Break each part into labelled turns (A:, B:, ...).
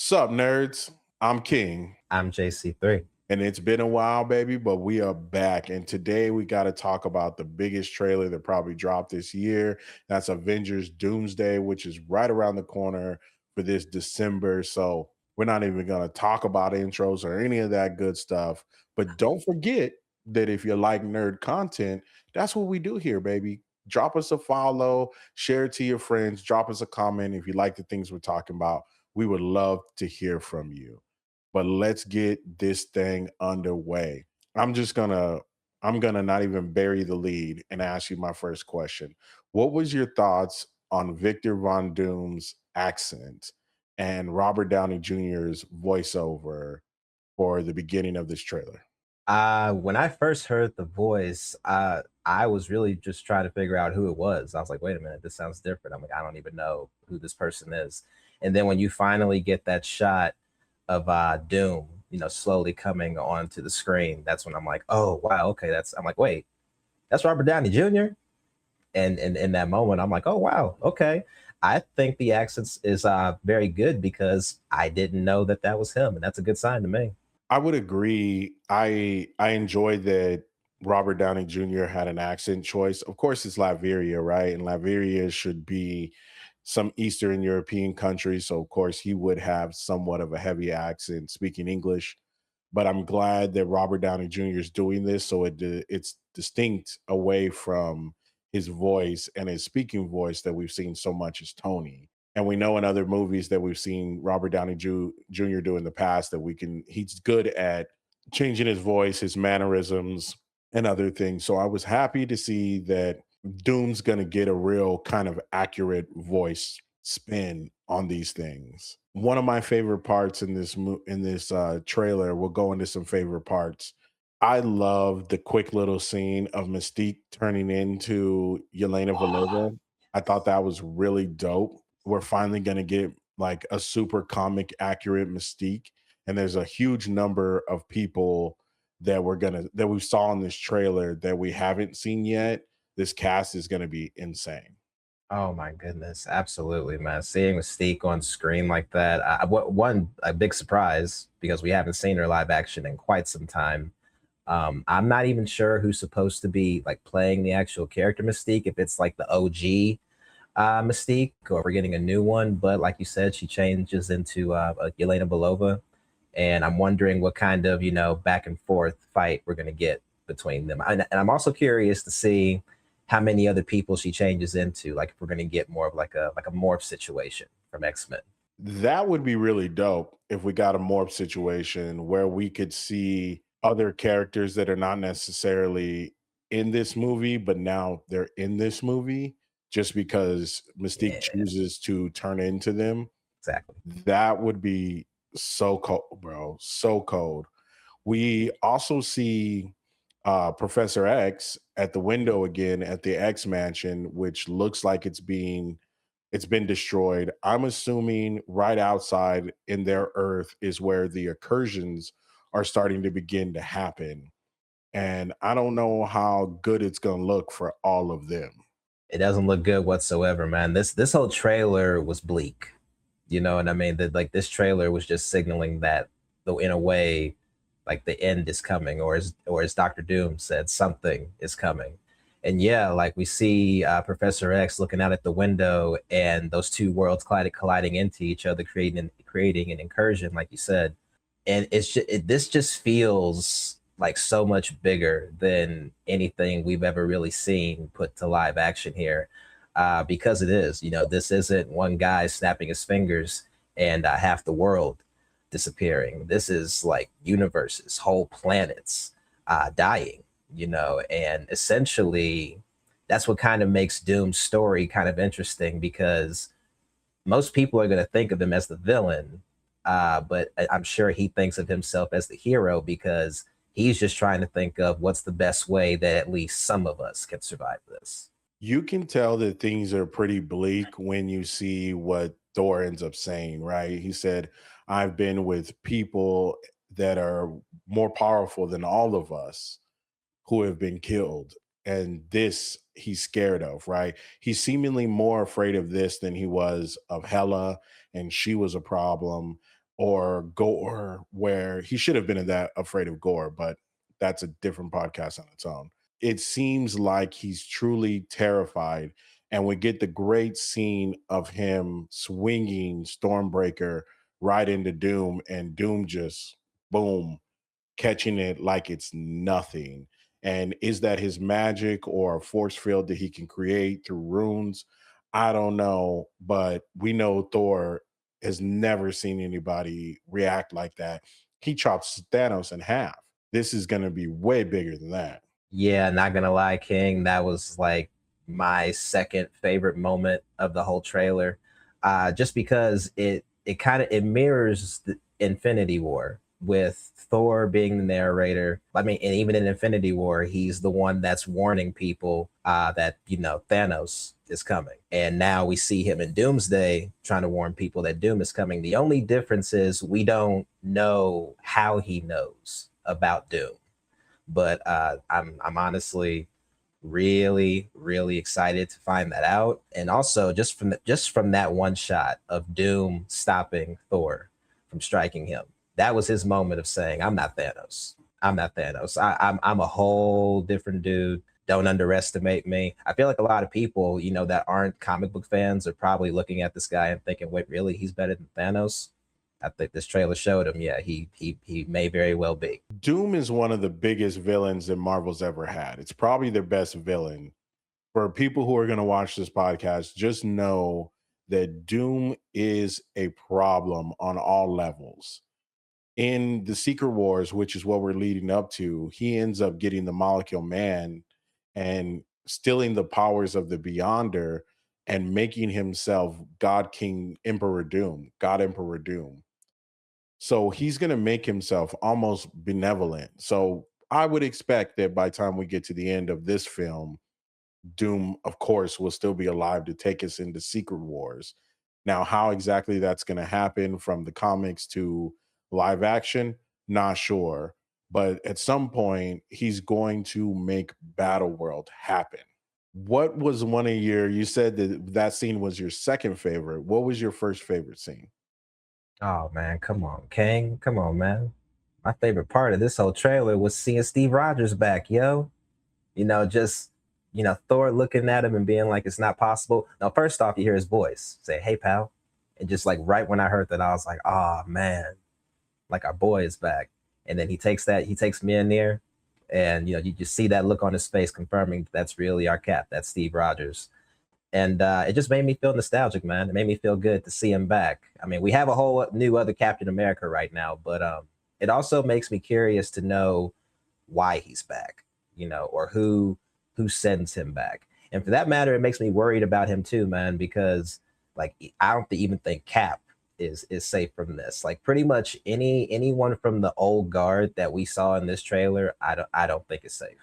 A: Sup, nerds? I'm King,
B: I'm JC3.
A: and it's been a while, baby, but we are back. And today we got to talk about the biggest trailer that probably dropped this year. That's Avengers Doomsday, which is right around the corner for this December. So we're not even going to talk about intros or any of that good stuff. But don't forget that if you like nerd content, that's what we do here, baby. Drop us a follow, share it to your friends, drop us a comment if you like the things we're talking about. We would love to hear from you. But let's get this thing underway. I'm just gonna I'm gonna not even bury the lead and ask you my first question. What was your thoughts on Victor Von Doom's accent and Robert Downey Jr.'s voiceover for the beginning of this trailer?
B: When I first heard the voice, I was really just trying to figure out who it was. I was like, wait a minute, this sounds different. I'm like, I don't even know who this person is. And then when you finally get that shot of Doom, slowly coming onto the screen, that's when I'm like, oh wow, okay, I'm like, wait, that's Robert Downey Jr. And in that moment, I'm like, oh wow, okay. I think the accents is very good because I didn't know that that was him, and that's a good sign to me.
A: I would agree. I enjoyed that Robert Downey Jr. had an accent choice. Of course, it's Latveria, right? And Latveria should be some Eastern European country, so of course he would have somewhat of a heavy accent speaking English. But I'm glad that Robert Downey Jr. is doing this, so it's distinct away from his voice and his speaking voice that we've seen so much as Tony. And we know in other movies that we've seen Robert Downey Jr. do in the past that he's good at changing his voice, his mannerisms, and other things. So I was happy to see that Doom's going to get a real kind of accurate voice spin on these things. One of my favorite parts in this trailer, we'll go into some favorite parts. I love the quick little scene of Mystique turning into Yelena Belova. I thought that was really dope. We're finally going to get like a super comic accurate Mystique, and there's a huge number of people that we saw in this trailer that we haven't seen yet. This cast is going to be insane.
B: Oh my goodness, absolutely, man. Seeing Mystique on screen like that, one a big surprise because we haven't seen her live action in quite some time. I'm not even sure who's supposed to be like playing the actual character Mystique, if it's like the OG Mystique or if we're getting a new one. But like you said, she changes into Yelena Belova, and I'm wondering what kind of back and forth fight we're gonna get between them. And I'm also curious to see how many other people she changes into. Like if we're gonna get more of like a morph situation from X-Men.
A: That would be really dope if we got a morph situation where we could see other characters that are not necessarily in this movie, but now they're in this movie just because Mystique
B: Yeah,
A: chooses to turn into them.
B: exactly.
A: That would be so cold, bro. So cold. We also see Professor X at the window again at the X mansion, which looks like it's been destroyed. I'm assuming right outside in their Earth is where the incursions are starting to begin to happen. And I don't know how good it's going to look for all of them.
B: It doesn't look good whatsoever, man. This whole trailer was bleak. You know what I mean? That like this trailer was just signaling that, though, in a way, like the end is coming, or as Doctor Doom said, something is coming. And yeah, like we see Professor X looking out at the window, and those two worlds colliding into each other, creating an incursion, like you said. And this just feels like so much bigger than anything we've ever really seen put to live action here, because it is. This isn't one guy snapping his fingers and half the world disappearing. This is like universes, whole planets dying. And essentially, that's what kind of makes Doom's story kind of interesting because most people are going to think of him as the villain, but I'm sure he thinks of himself as the hero because he's just trying to think of what's the best way that at least some of us can survive this.
A: You can tell that things are pretty bleak when you see what Thor ends up saying, right? He said, I've been with people that are more powerful than all of us who have been killed. And this he's scared of, right? He's seemingly more afraid of this than he was of Hela, and she was a problem. or gore, where he should have been in that afraid of gore, but that's a different podcast on its own. It seems like he's truly terrified, and we get the great scene of him swinging Stormbreaker right into Doom, and Doom just boom, catching it like it's nothing. And is that his magic or a force field that he can create through runes? I don't know, but we know Thor has never seen anybody react like that. He chops Thanos in half. This is going to be way bigger than that.
B: Yeah, not gonna lie, King, that was like my second favorite moment of the whole trailer. Just because it kind of it mirrors the Infinity War with Thor being the narrator. I mean, and even in Infinity War, he's the one that's warning people that Thanos is coming. And now we see him in Doomsday trying to warn people that Doom is coming. The only difference is we don't know how he knows about Doom, but I'm honestly really excited to find that out. And also just from that one shot of Doom stopping Thor from striking him, that was his moment of saying, "I'm not Thanos. I'm not Thanos. I'm a whole different dude. Don't underestimate me." I feel like a lot of people, that aren't comic book fans, are probably looking at this guy and thinking, "Wait, really? He's better than Thanos?" I think this trailer showed him. Yeah, he may very well be.
A: Doom is one of the biggest villains that Marvel's ever had. It's probably their best villain. For people who are going to watch this podcast, just know that Doom is a problem on all levels. In the Secret Wars, which is what we're leading up to, he ends up getting the Molecule Man and stealing the powers of the Beyonder and making himself God King Emperor Doom, God Emperor Doom. So he's going to make himself almost benevolent. So I would expect that by the time we get to the end of this film, Doom, of course, will still be alive to take us into Secret Wars. Now, how exactly that's going to happen from the comics to live action, not sure. But at some point, he's going to make Battle World happen. What was one of you said that that scene was your second favorite. What was your first favorite scene?
B: Oh man, come on, King. Come on, man. My favorite part of this whole trailer was seeing Steve Rogers back, yo. Just Thor looking at him and being like, it's not possible. Now, first off, you hear his voice say, "Hey, pal." And just like right when I heard that, I was like, oh man, like our boy is back. And then he takes me in there, and you just see that look on his face confirming that's really our Cap, that's Steve Rogers. And it just made me feel nostalgic, man. It made me feel good to see him back. I mean, we have a whole new other Captain America right now, but it also makes me curious to know why he's back, or who sends him back. And for that matter, it makes me worried about him too, man, because like I don't even think Cap is safe from this. Like pretty much anyone from the old guard that we saw in this trailer, I don't think is safe.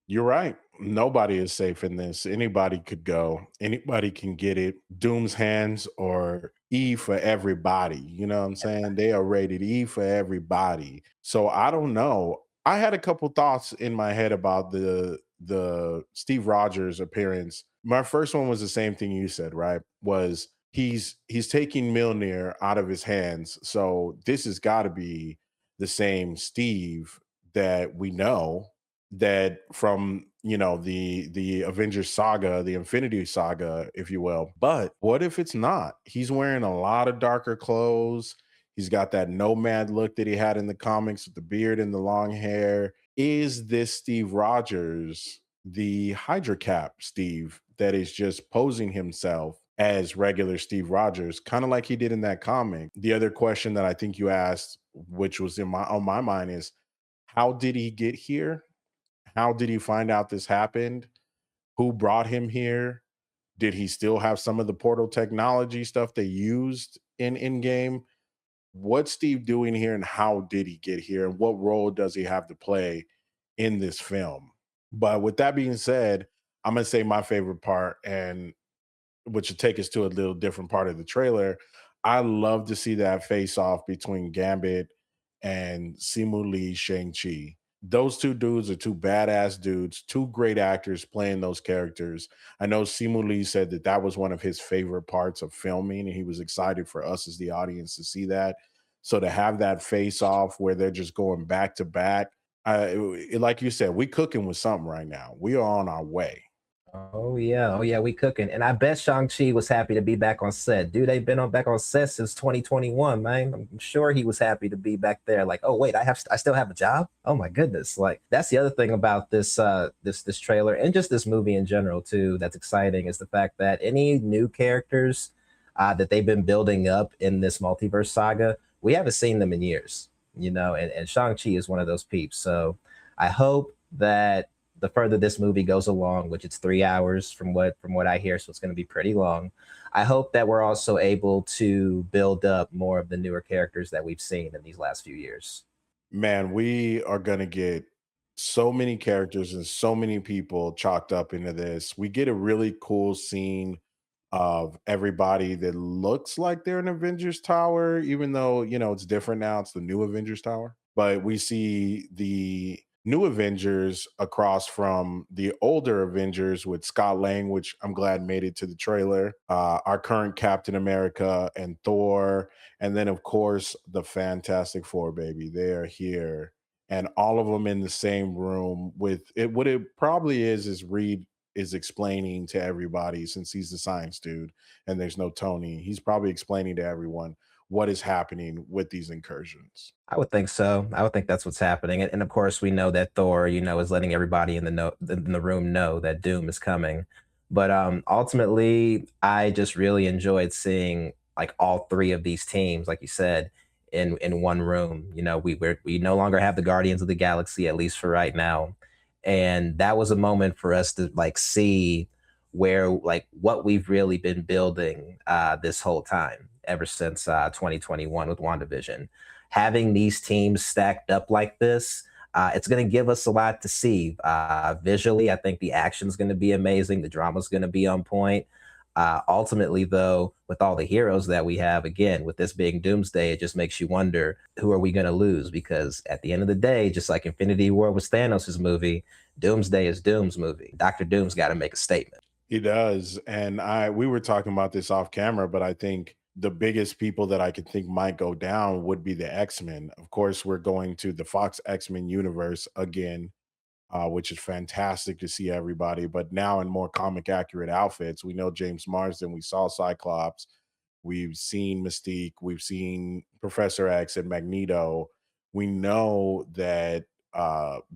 A: You're right. Nobody is safe in this. Anybody could go. Anybody can get it. Doom's hands or E for everybody. You know what I'm saying? They are rated E for everybody. So I don't know. I had a couple thoughts in my head about the Steve Rogers appearance. My first one was the same thing you said, right? Was he's taking Milner out of his hands. So this has got to be the same Steve that we know, that from the Avengers saga, the Infinity Saga, if you will. But what if it's not? He's wearing a lot of darker clothes. He's got that nomad look that he had in the comics with the beard and the long hair. Is this Steve Rogers, the Hydra Cap Steve, that is just posing himself as regular Steve Rogers, kind of like he did in that comic? The other question that I think you asked, which was in my on my mind, is how did he get here? How did he find out this happened? Who brought him here? Did he still have some of the portal technology stuff they used in game? What's Steve doing here and how did he get here? And what role does he have to play in this film? But with that being said, I'm gonna say my favorite part, and which will take us to a little different part of the trailer. I love to see that face off between Gambit and Simu Lee Shang-Chi. Those two dudes are two badass dudes, two great actors playing those characters. I know Simu Lee said that that was one of his favorite parts of filming, and he was excited for us as the audience to see that. So to have that face off where they're just going back to back, like you said, we cooking with something right now. We are on our way.
B: Oh yeah, we cooking. And I bet Shang-Chi was happy to be back on set. Dude, they've been on back on set since 2021, man. I'm sure he was happy to be back there. Like, oh wait, I still have a job? Oh my goodness. Like that's the other thing about this trailer and just this movie in general too that's exciting is the fact that any new characters that they've been building up in this multiverse saga, we haven't seen them in years, you know, and Shang-Chi is one of those peeps. So I hope that the further this movie goes along, which it's 3 hours from what I hear, so it's going to be pretty long. I hope that we're also able to build up more of the newer characters that we've seen in these last few years.
A: Man, we are going to get so many characters and so many people chalked up into this. We get a really cool scene of everybody that looks like they're in Avengers Tower, even though, it's different now. It's the new Avengers Tower. But we see the new Avengers across from the older Avengers with Scott Lang, which I'm glad made it to the trailer, our current Captain America and Thor, and then, of course, the Fantastic Four, baby. They are here. And all of them in the same room with it. What it probably is Reed is explaining to everybody since he's the science dude and there's no Tony. He's probably explaining to everyone what is happening with these incursions.
B: I would think so. I would think that's what's happening. And of course, we know that Thor, you know, is letting everybody in the room know that Doom is coming. But ultimately, I just really enjoyed seeing like all three of these teams, like you said, in one room. You know, we no longer have the Guardians of the Galaxy, at least for right now. And that was a moment for us to like see where like what we've really been building this whole time ever since 2021 with WandaVision. Having these teams stacked up like this, it's going to give us a lot to see. Visually, I think the action's going to be amazing. The drama's going to be on point. Ultimately, though, with all the heroes that we have, again, with this being Doomsday, it just makes you wonder who are we going to lose? Because at the end of the day, just like Infinity War was Thanos' movie, Doomsday is Doom's movie. Doctor Doom's got to make a statement.
A: He does. And we were talking about this off camera, but I think the biggest people that I could think might go down would be the X-Men. Of course, we're going to the Fox X-Men universe again, which is fantastic to see everybody, but now in more comic accurate outfits. We know James Marsden, we saw Cyclops, we've seen Mystique, we've seen Professor X and Magneto. We know that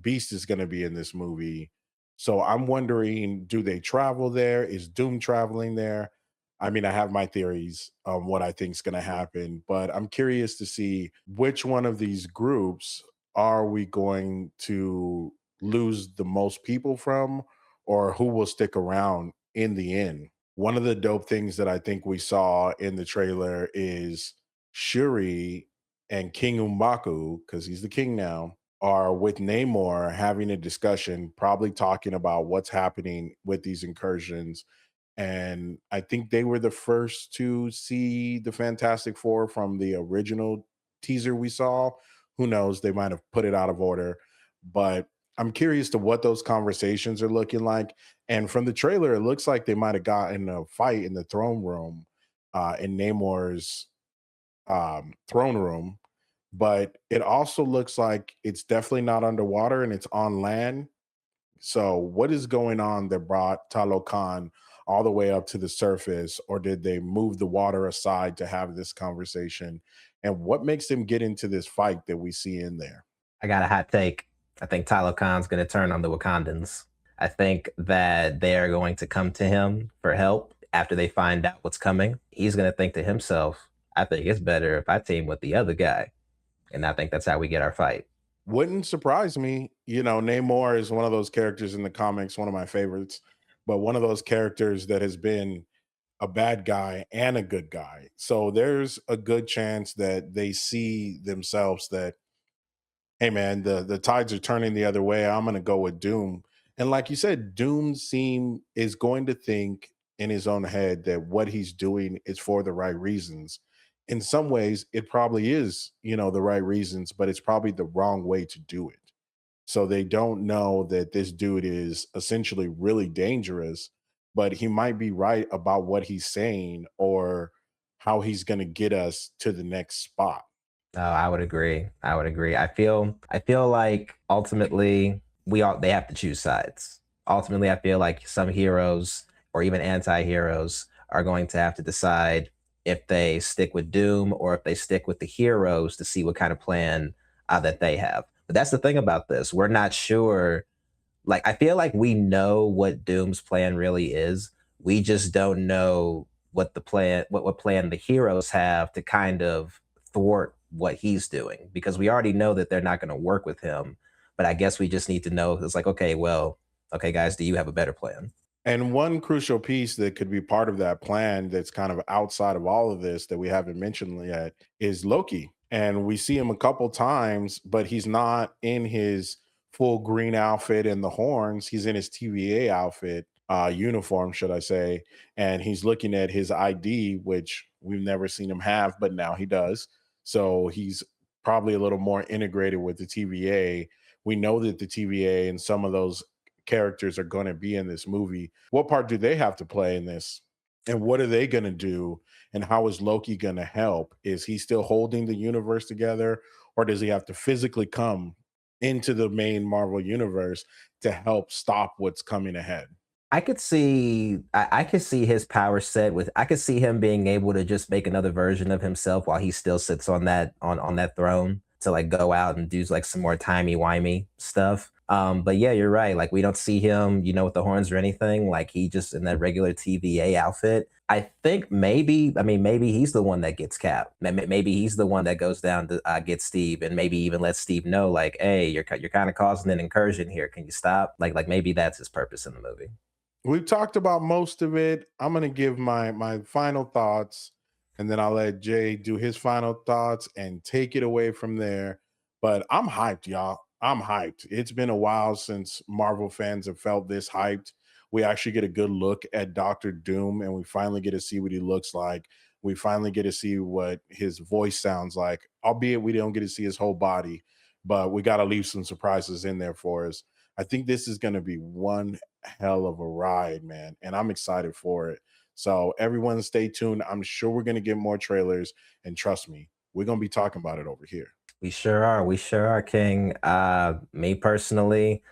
A: Beast is going to be in this movie. So I'm wondering, do they travel there? Is Doom traveling there? I mean, I have my theories on what I think is going to happen, but I'm curious to see which one of these groups are we going to lose the most people from, or who will stick around in the end. One of the dope things that I think we saw in the trailer is Shuri and King Umbaku, because he's the king now, are with Namor having a discussion, probably talking about what's happening with these incursions. And I think they were the first to see the Fantastic Four from the original teaser we saw. Who knows? They might have put it out of order, but I'm curious to what those conversations are looking like. And from the trailer, it looks like they might have gotten a fight in the throne room, in Namor's throne room. But it also looks like it's definitely not underwater and it's on land. So, what is going on that brought Talokan all the way up to the surface, or did they move the water aside to have this conversation? And what makes them get into this fight that we see in there?
B: I got a hot take. I think Tyler Khan's going to turn on the Wakandans. I think that they are going to come to him for help after they find out what's coming. He's going to think to himself, I think it's better if I team with the other guy. And I think that's how we get our fight.
A: Wouldn't surprise me. Namor is one of those characters in the comics, one of my favorites, but one of those characters that has been a bad guy and a good guy. So there's a good chance that they see themselves that, hey man, the tides are turning the other way. I'm gonna go with Doom. And like you said, is going to think in his own head that what he's doing is for the right reasons. In some ways, it probably is, the right reasons, but it's probably the wrong way to do it. So they don't know that this dude is essentially really dangerous, but he might be right about what he's saying or how he's going to get us to the next spot.
B: No, I would agree. I would agree. I feel like ultimately they have to choose sides. Ultimately, I feel like some heroes or even anti-heroes are going to have to decide if they stick with Doom or if they stick with the heroes to see what kind of plan that they have. But that's the thing about this. We're not sure, like, I feel like we know what Doom's plan really is. We just don't know what plan the heroes have to kind of thwart what he's doing, because we already know that they're not going to work with him. But I guess we just need to know, it's like, okay, well, okay, guys, do you have a better plan?
A: And one crucial piece that could be part of that plan that's kind of outside of all of this that we haven't mentioned yet is Loki. And we see him a couple times, but he's not in his full green outfit and the horns. He's in his TVA outfit, uniform, should I say. And he's looking at his ID, which we've never seen him have, but now he does. So he's probably a little more integrated with the TVA. We know that the TVA and some of those characters are going to be in this movie. What part do they have to play in this? And what are they going to do? And how is Loki going to help? Is he still holding the universe together, or does he have to physically come into the main Marvel universe to help stop what's coming ahead?
B: I could see his power set with I could see him being able to just make another version of himself while he still sits on that throne to like go out and do like some more timey-wimey stuff. But yeah, you're right. Like we don't see him, with the horns or anything. Like he just in that regular TVA outfit. I think maybe he's the one that gets Cap. Maybe he's the one that goes down to get Steve, and maybe even let Steve know, like, hey, you're kind of causing an incursion here. Can you stop? Like maybe that's his purpose in the movie.
A: We've talked about most of it. I'm gonna give my final thoughts, and then I'll let Jay do his final thoughts and take it away from there. But I'm hyped, y'all. I'm hyped. It's been a while since Marvel fans have felt this hyped. We actually get a good look at Doctor Doom, and we finally get to see what he looks like. We finally get to see what his voice sounds like, albeit we don't get to see his whole body, but we got to leave some surprises in there for us. I think this is going to be one hell of a ride, man. And I'm excited for it. So, everyone, stay tuned. I'm sure we're going to get more trailers. And trust me, we're going to be talking about it over here.
B: We sure are. We sure are, King. Me personally,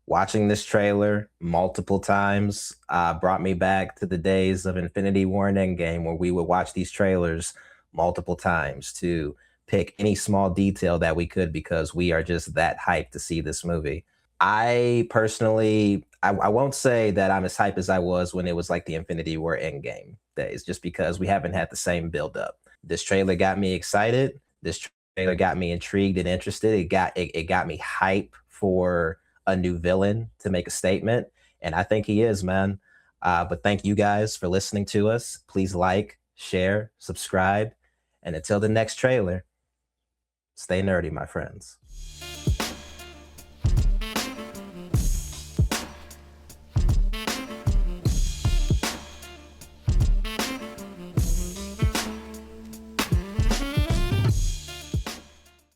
B: watching this trailer multiple times brought me back to the days of Infinity War and Endgame, where we would watch these trailers multiple times to pick any small detail that we could, because we are just that hyped to see this movie. I personally, I won't say that I'm as hyped as I was when it was like the Infinity War Endgame days, just because we haven't had the same build up. This trailer got me excited. This trailer got me intrigued and interested. It got me hype for a new villain to make a statement, and I think he is, man. But thank you guys for listening to us. Please like, share, subscribe, and until the next trailer, stay nerdy, my friends.